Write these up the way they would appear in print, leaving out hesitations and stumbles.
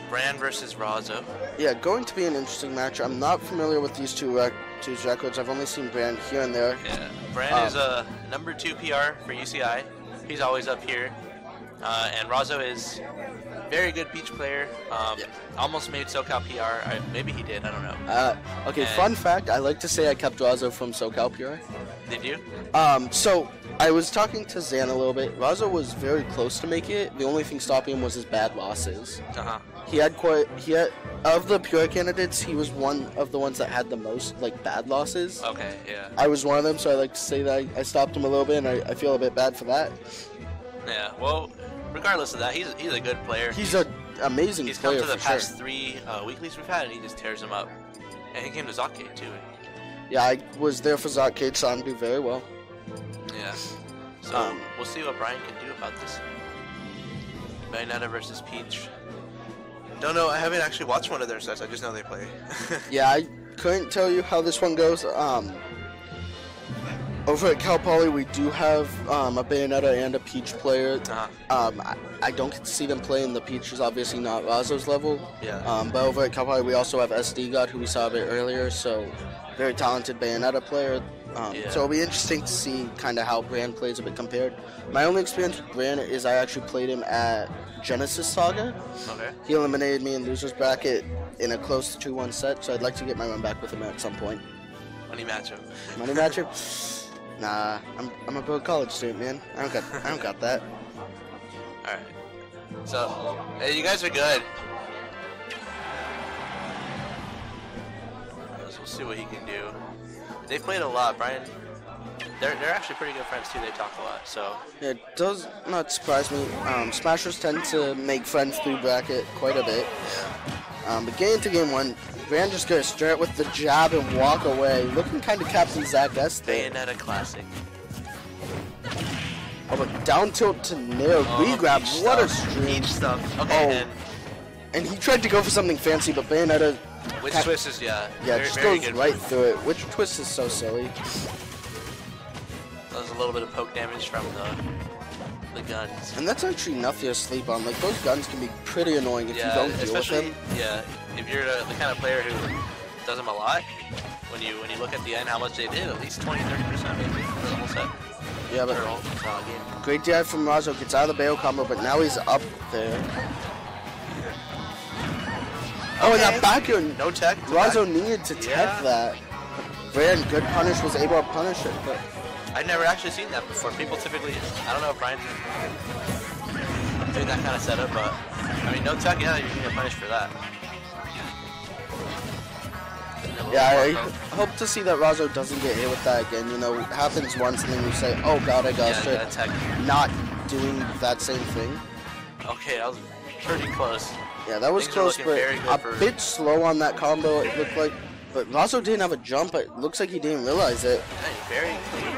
Bran versus Razo. Yeah, going to be an interesting match. I'm not familiar with these two records. I've only seen Bran here and there. Yeah, Bran is a #2 PR for UCI. He's always up here. And Razo is very good beach player. Almost made SoCal PR. Maybe he did. I don't know. Okay, fun fact. I like to say I kept Razo from SoCal PR. Did you? So I was talking to Zan a little bit. Razo was very close to making it. The only thing stopping him was his bad losses. He had of the pure candidates, he was one of the ones that had the most bad losses. Okay, yeah. I was one of them, so I like to say that I stopped him a little bit, and I feel a bit bad for that. Yeah, well, regardless of that, he's a good player. He's an amazing player. He's come to the past 3 weeklies we've had, and he just tears them up. And he came to Zotkate too. Yeah, I was there for Zotkate, saw him do very well. Yeah. So we'll see what Brian can do about this. Bayonetta versus Peach. Don't know. I haven't actually watched one of their sets. I just know they play. Yeah, I couldn't tell you how this one goes. Over at Cal Poly, we do have a Bayonetta and a Peach player. I don't get to see them play, and the Peach is obviously not Razo's level. Yeah. But over at Cal Poly, we also have SD God, who we saw a bit earlier, so very talented Bayonetta player. So it'll be interesting to see kind of how Bran plays a bit compared. My only experience with Bran is I actually played him at Genesis Saga. Okay. He eliminated me in loser's bracket in a close to 2-1 set, so I'd like to get my run back with him at some point. Money matchup. Money matchup? Nah, I'm a broke college student, man. I don't got that. All right. So, hey, you guys are good. We'll see what he can do. They've played a lot, Brian. They're actually pretty good friends too. They talk a lot, so. Yeah, it does not surprise me. Smashers tend to make friends through bracket quite a bit. But getting into game 1, Bran just goes straight with the jab and walk away, looking kind of Captain Zach S there. Bayonetta classic. Oh, but down tilt to nair, re-grab, what a stream. Peach stuff. Okay, and he tried to go for something fancy, but Bayonetta... Witch twist is, yeah, very, just very goes good right through it. Witch twist is so silly. There's a little bit of poke damage from the guns. And that's actually nothing to sleep on. Like, those guns can be pretty annoying if you don't deal with them. Yeah, if you're the kind of player who does them a lot, when you look at the end how much they did, at least 20-30% maybe for the whole set. Yeah, but great DI from Razo, gets out of the Bayo combo, but now he's up there. Oh, and that back air, no tech. Razo needed to tech that. Bran, good punish, was able to punish it, but... I've never actually seen that before. People typically, I don't know if Brian's doing that kind of setup, but I mean, no tech, yeah, you're gonna punish for that. Yeah, I hope to see that Razo doesn't get hit with that again. You know, it happens once and then you say, oh god, I got it. Not doing that same thing. Okay, that was pretty close. Yeah, that was close, but a bit slow on that combo, it looked like. But Razo didn't have a jump, it looks like he didn't realize it. Hey, very clean.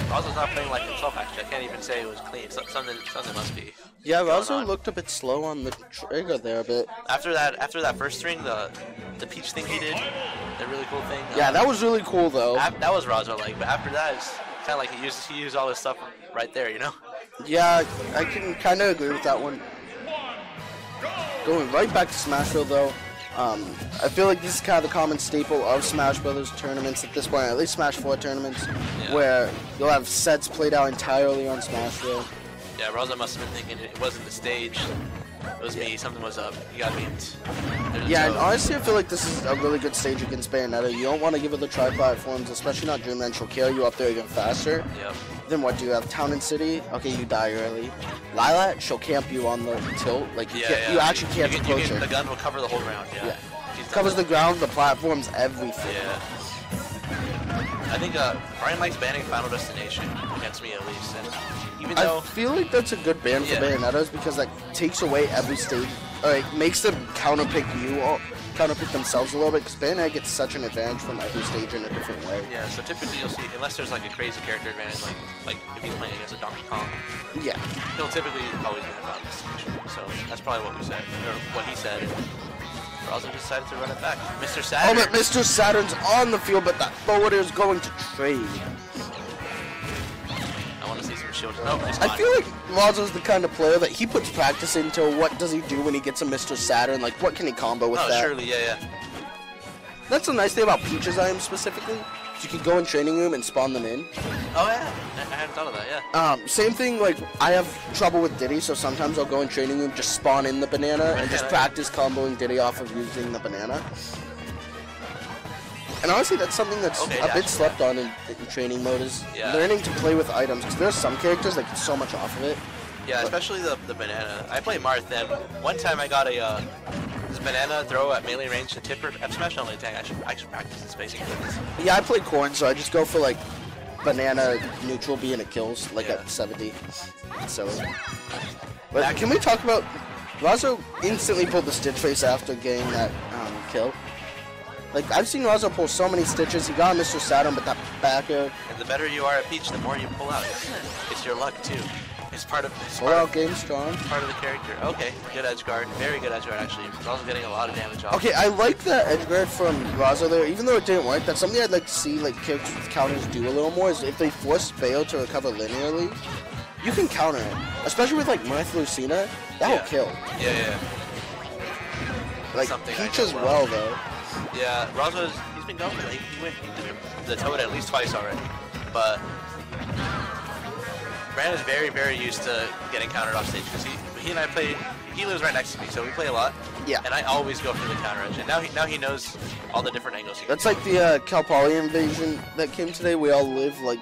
Razo's not playing like himself, actually. I can't even say it was clean. Something must be. Yeah, Razo looked a bit slow on the trigger there a bit. After that first string, the Peach thing he did, the really cool thing. Yeah, that was really cool though. That was Razo-like, but after that, it's kind of like he used all his stuff right there, you know? Yeah, I can kind of agree with that one. Going right back to Smashville though, I feel like this is kind of the common staple of Smash Brothers tournaments at this point, at least Smash 4 tournaments, where you'll have sets played out entirely on Smashville. Yeah, Razo must have been thinking it wasn't the stage, it was me, something was up, he got beamed. Yeah, and honestly I feel like this is a really good stage against Bayonetta. You don't want to give her the tri-platforms, especially not Dreamland. She'll kill you up there even faster. Yep. Then what do you have? Town and City? Okay, you die early. Lilac, she'll camp you on the tilt. Like, you actually can't approach her. The gun will cover the whole ground, yeah. Covers the ground, the platforms, everything. Yeah. I think Brian likes banning Final Destination, against me at least. And even though I feel like that's a good ban for Bayonettas because that takes away every stage. Like, makes them counterpick themselves a little bit because Bayonetta gets such an advantage from every stage in a different way. Yeah, so typically you'll see, unless there's like a crazy character advantage, like if he's playing against a Donkey Kong, he'll typically always get a Final Destination. So that's probably what we said, or what he said. Razo decided to run it back. Mr. Saturn. Oh, but Mr. Saturn's on the field, but that forward is going to trade. I want to see some shield. Nope, it's I feel like Razo's the kind of player that he puts practice into what does he do when he gets a Mr. Saturn, like what can he combo with that. Oh, surely, yeah. That's the nice thing about Peach's item specifically. You can go in training room and spawn them in. Oh yeah, I hadn't thought of that, yeah. Same thing, like, I have trouble with Diddy, so sometimes I'll go in training room, just spawn in the banana, and just practice comboing Diddy off of using the banana. And honestly, that's something that's a bit slept on in training mode, is learning to play with items, because there are some characters that get so much off of it. Yeah, especially the banana. I play Marth, and one time I got a this banana throw at melee range to tip F smash on the tank. I should practice the spacing for this. Yeah, I play corn, so I just go for like banana neutral B and it kills like at 70. So, but can we talk about Razo instantly pulled the Stitch face after getting that kill? Like, I've seen Razo pull so many stitches. He got Mr. Saturn, but that back air. And the better you are at Peach, the more you pull out. It's your luck too. It's part of game strong. Part of the character. Okay, good edge guard. Very good edge guard actually. He's also getting a lot of damage off. Okay, I like that edge guard from Razo there, even though it didn't work. That's something I'd like to see like characters with counters do a little more. Is if they force Bayo to recover linearly, you can counter it. Especially with like Marth Lucina, that'll kill. Yeah. Like Peach as well though. Yeah, he's been going for he went the Toad at least twice already, but Bran is very, very used to getting countered off stage because he and I play. He lives right next to me, so we play a lot. Yeah. And I always go for the counter edge, and now he knows all the different angles. That's like the Cal Poly invasion that came today. We all live like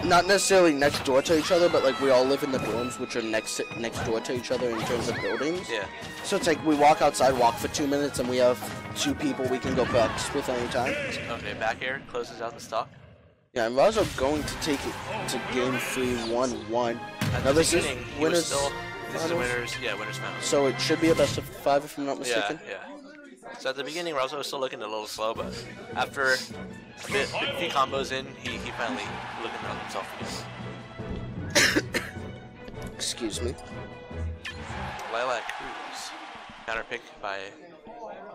not necessarily next door to each other, but like we all live in the dorms, which are next door to each other in terms of buildings. Yeah. So it's like we walk outside, walk for 2 minutes, and we have 2 people we can go practice with anytime. Okay, back air closes out the stock. Yeah, and Razo going to take it to game 3, 1-1. Now this is winners. This is winners. Yeah, winners finals. So it should be a best of 5 if I'm not mistaken. Yeah. So at the beginning, Razo was still looking a little slow, but after a few combos in, he finally looking at himself again. Excuse me. Lilac Cruz. Counter pick by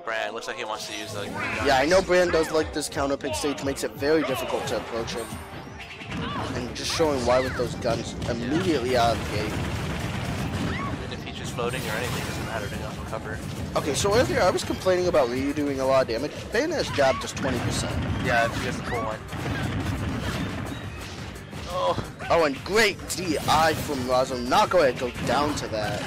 Bran. Looks like he wants to use the guns. Yeah, I know Bran does like this counter pick stage, makes it very difficult to approach him. And just showing why with those guns immediately out of the gate. And if Peach is floating or anything, doesn't matter, they also cover. Okay, so earlier I was complaining about Ryu doing a lot of damage. Bayonetta's jab just 20%. Yeah, she has the full one. Oh, and great DI from Razo. Not going to go down to that.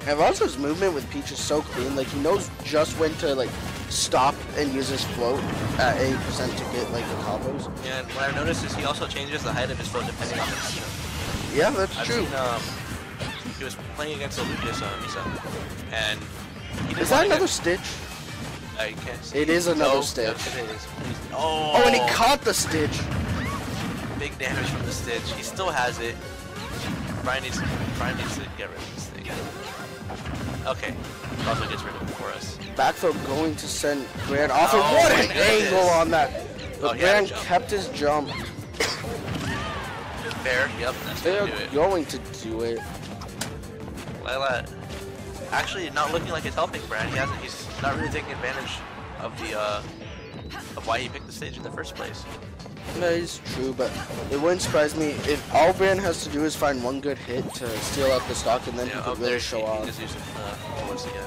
And Razo's movement with Peach is so clean. Like, he knows just when to, like, stop and use his float at 80% to get, like, the combos. Yeah, and what I've noticed is he also changes the height of his float depending on the matchup. Yeah, that's true. He was playing against a Lucas Misa, and he is that another Stitch? I can't see. It is another Stitch. It is. Oh, and he caught the Stitch. Big damage from the Stitch. He still has it. Brian needs to get rid of this thing. Okay, also gets rid of it for us. Back throw going to send Bran off. What an angle on that! But Bran kept his jump. Fair, yep, that's They're going to do it. Lila, actually not looking like it's helping Bran. He's not really taking advantage of the of why he picked the stage in the first place. That is true, but it wouldn't surprise me if all Bran has to do is find one good hit to steal out the stock, and then he could really show off. He just uses once again.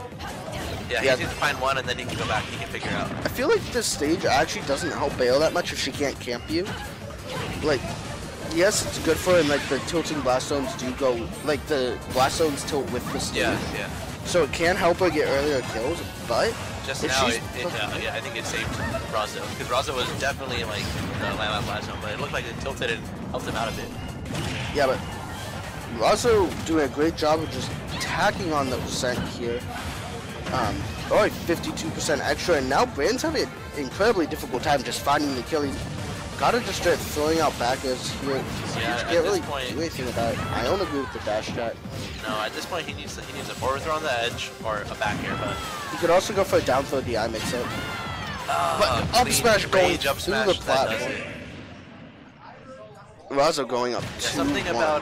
Yeah, he needs to find one, and then he can go back. He can figure it out. I feel like this stage actually doesn't help Bayo that much if she can't camp you. Like, yes, it's good for her, and like the tilting blast zones do go, like the blast zones tilt with the stage. Yeah. So it can help her get earlier kills, but just now, yeah, I think it saved Razo, because Razo was definitely like the landmine blast zone, but it looked like it tilted and helped him out a bit. Yeah, but Razo doing a great job of just tacking on the percent here. Like 52% extra, and now Bran's having an incredibly difficult time just finding the kill. He's gotta just start throwing out backers here. Yeah, can't really do anything about it. I don't agree with the dash shot. No, at this point he needs a forward throw on the edge or a back air, but he could also go for a down throw DI mix-up. But up smash going through the platform. Razo going up. Yeah, something about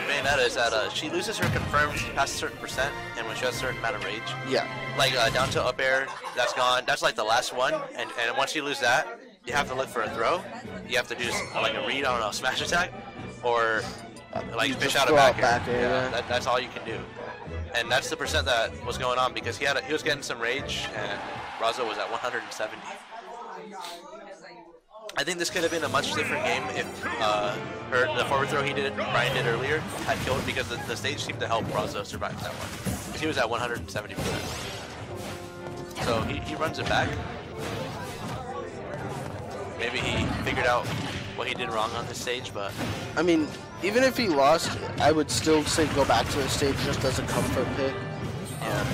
Bayonetta is that she loses her confirmed past a certain percent, and when she has a certain amount of rage. Yeah. Like down to up air, that's gone. That's like the last one, and once you lose that, you have to look for a throw. you have to do like a read on a smash attack, or like fish out a back air. Yeah, that's all you can do. And that's the percent that was going on because he was getting some rage, and Razo was at 170. I think this could have been a much different game if the forward throw Brian did earlier had killed, because the stage seemed to help Razo survive that one. Because he was at 170%. So he runs it back. Maybe he figured out what he did wrong on this stage, but... I mean, even if he lost, I would still say go back to the stage just as a comfort pick. Yeah.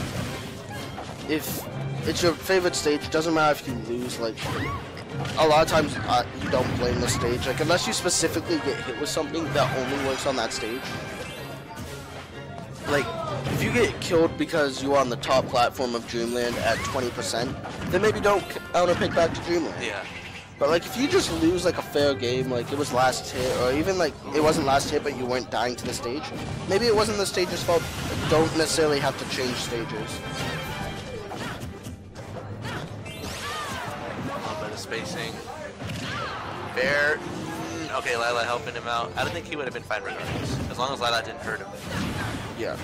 If it's your favorite stage, doesn't matter if you lose, like... A lot of times, you don't blame the stage. Like, unless you specifically get hit with something that only works on that stage. Like, if you get killed because you are on the top platform of Dreamland at 20%, then maybe don't counter pick back to Dreamland. Yeah. But, like, if you just lose, like, a fair game, like, it was last hit, or even, like, it wasn't last hit, but you weren't dying to the stage, maybe it wasn't the stage's fault. Don't necessarily have to change stages. Spacing. Bear. Okay, Lila helping him out. I don't think he would have been fine regardless, as long as Lila didn't hurt him. Yeah.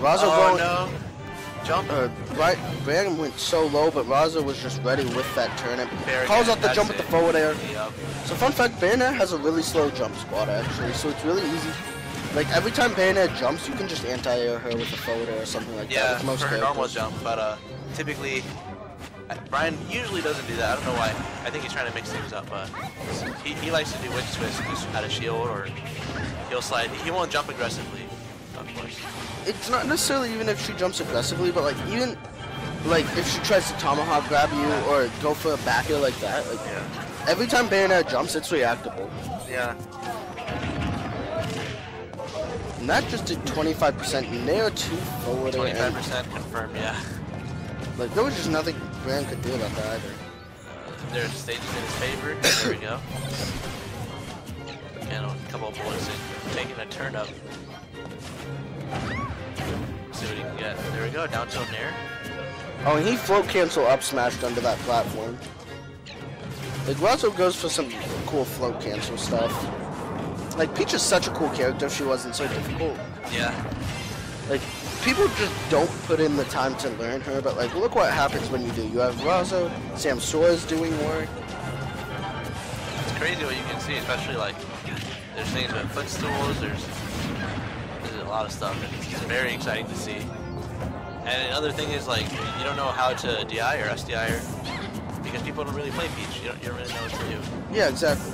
Razo going. No. Jump. Bran went so low, but Razo was just ready with that turn. Bear calls out the jump with the forward air. Yep. So fun fact, Bayonetta has a really slow jump spot actually, so it's really easy. Like, every time Bayonetta jumps, you can just anti-air her with a forward air or something like that. With most for her characters. normal jump, but typically, Brian usually doesn't do that. I don't know why. I think he's trying to mix things up, but he likes to do witch twist just out of shield, or he'll slide. He won't jump aggressively, of course. It's not necessarily even if she jumps aggressively, but, like, even, like, if she tries to tomahawk grab you or go for a back air like that, like, every time Bayonetta jumps, it's reactable. Yeah. And that just did 25%, Nair 2 forward air. 25% confirmed, yeah. Like, there was just nothing Bran could do about that either. There's stages in his favor. There we go. And a couple of bullets in, taking a turn up. See what he can get. There we go, down tilt Nair. Oh, and he float cancel up smashed under that platform. Like, Razo goes for some cool float cancel stuff. Like, Peach is such a cool character if she wasn't so difficult. Yeah. Like, people just don't put in the time to learn her, but, like, look what happens when you do. You have Razo, Sam Sora's doing work. It's crazy what you can see, especially, like, there's things with footstools, there's a lot of stuff, and it's very exciting to see. And another thing is, like, you don't know how to DI or SDI her, because people don't really play Peach. You don't really know what to do. Yeah, exactly.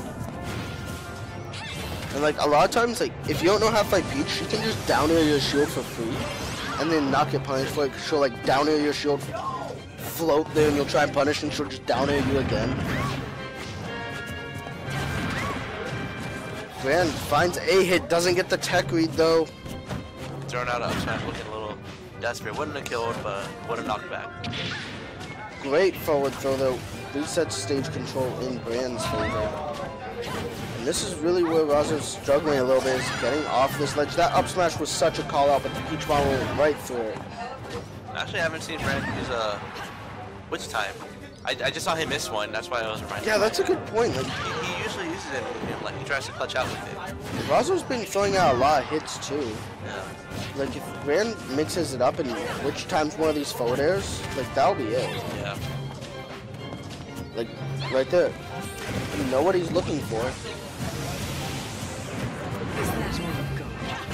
And, like, a lot of times, like, if you don't know how to fight Peach, you can just down air your shield for free, and then not get punished for it, because she'll, like, down air your shield, float there, and you'll try and punish, and she'll just down air you again. Bran finds a hit, doesn't get the tech read, though. Thrown out up smash, looking a little desperate. Wouldn't have killed, but would have knocked back. Great forward throw, though. Resets stage control in Bran's favor. And this is really where Razo's struggling a little bit, is getting off this ledge. That up smash was such a call out, but the Peach Bomb went right through it. Actually, I haven't seen Bran use a Witch Time. I just saw him miss one, that's why I was reminded. Yeah, that's a good point. Like, he usually uses it, like, he tries to clutch out with it. Razo's been throwing out a lot of hits, too. Yeah. Like, if Bran mixes it up and Witch Times one of these forward airs, like, that'll be it. Yeah. Like, right there. You know what he's looking for.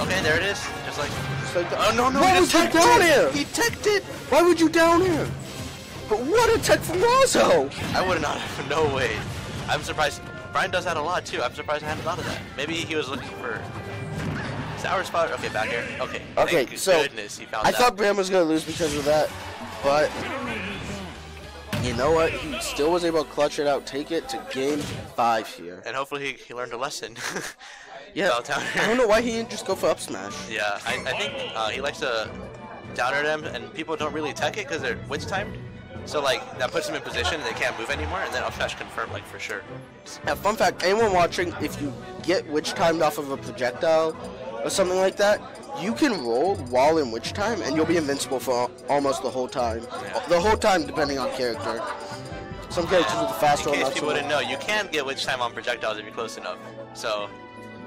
Okay, there it is. Just like that. Oh, no, Why was he down here? He teched it! Why would you down here? But what a tech from Razo! I would not have, no way. I'm surprised. Brian does that a lot, too. I'm surprised I hadn't thought of that. Maybe he was looking for sour spot. Okay, back air. Okay. Okay, thank so goodness he found I that. thought Bran was going to lose because of that, but you know what? He still was able to clutch it out, take it to game 5 here. And hopefully he learned a lesson. Yeah, I don't know why he didn't just go for up smash. Yeah, I think he likes to downer them, and people don't really tech it because they're witch timed. So, like, that puts them in position and they can't move anymore, and then up smash confirmed, like, for sure. Yeah, fun fact, anyone watching, if you get witch timed off of a projectile, or something like that, you can roll while in witch time, and you'll be invincible for almost the whole time. Yeah. The whole time, depending on character. Some characters with the fast roll. In case people wouldn't know, you can get witch time on projectiles if you're close enough. So.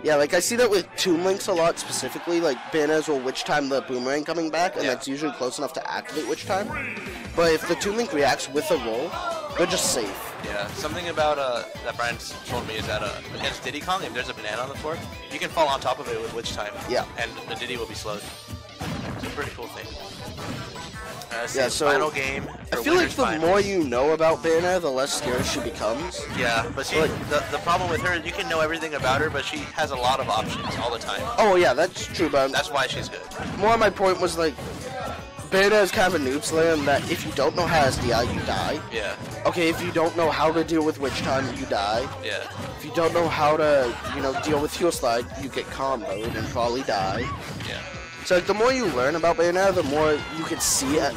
Yeah, like I see that with Tomb Links a lot specifically. Like Bayonetta's will witch time the boomerang coming back, and that's usually close enough to activate witch time. But if the Tomb Link reacts with a roll, they're just safe. Yeah, something about that Brian told me is that against Diddy Kong, if there's a banana on the floor, you can fall on top of it with witch time. Yeah. And the Diddy will be slowed. It's a pretty cool thing. Yeah, so final game. I feel like the more you know about Bayonetta, the less scary she becomes. Yeah, but see, the problem with her is you can know everything about her, but she has a lot of options all the time. Oh yeah, that's true, but that's why she's good. More my point was like, Bayonetta is kind of a noob slayer in that if you don't know how SDI, you die. Yeah. Okay, if you don't know how to deal with witch time, you die. Yeah. If you don't know how to, deal with heal slide, you get comboed and probably die. Yeah. So like, the more you learn about Bayonetta, the more you can see it.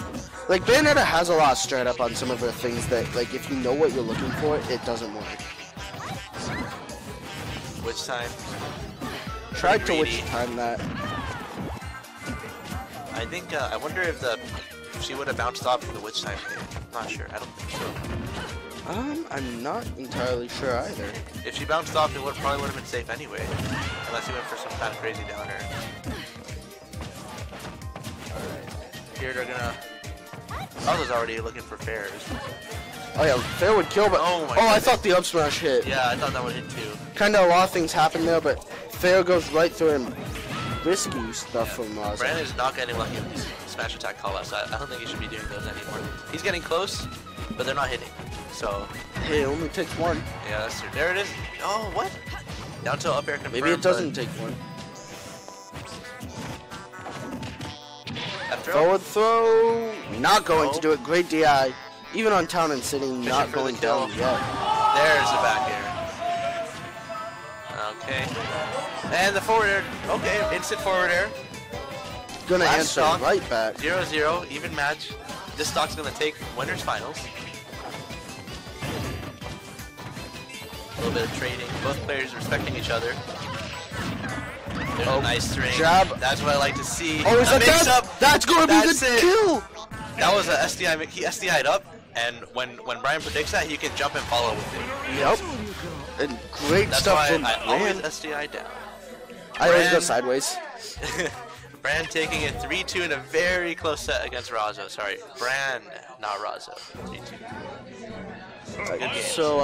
Like Bayonetta has a lot of straight up on some of her things that, like, if you know what you're looking for, it doesn't work. Witch time. Tried to witch time that. I think I wonder if she would have bounced off from the witch time thing. Not sure. I don't think so. I'm not entirely sure either. If she bounced off, it probably would have been safe anyway, unless he went for some kind of crazy downer. Here they're gonna. Razo's already looking for fairs. Oh yeah, fair would kill, but I thought the up smash hit. Yeah, I thought that would hit too. Kind of a lot of things happen there, but fair goes right through him. Risky stuff from Razo. Bran is not getting lucky with these smash attack callouts. I don't think he should be doing those anymore. He's getting close, but they're not hitting. So. Hey, it only takes one. Yeah, that's true. There it is. Oh, what? Down to up air confirmed. Maybe it doesn't take one. Forward throw. Not going to do it. Great DI. Even on town and city, not going down yet. There's the back air. Okay. And the forward air. Okay, instant forward air. Gonna answer right back. 0-0, even match. This stock's gonna take winners finals. A little bit of trading. Both players respecting each other. There's a nice string. Jab. That's what I like to see. Oh, is that that's going to be the kill. That was a SDI. He SDI'd up, and when Brian predicts that, he can jump and follow with it. Yep. And great stuff from Bran. I always SDI down. I always go sideways. Bran taking it 3-2 in a very close set against Razo. Sorry, Bran, not Razo. 3-2. So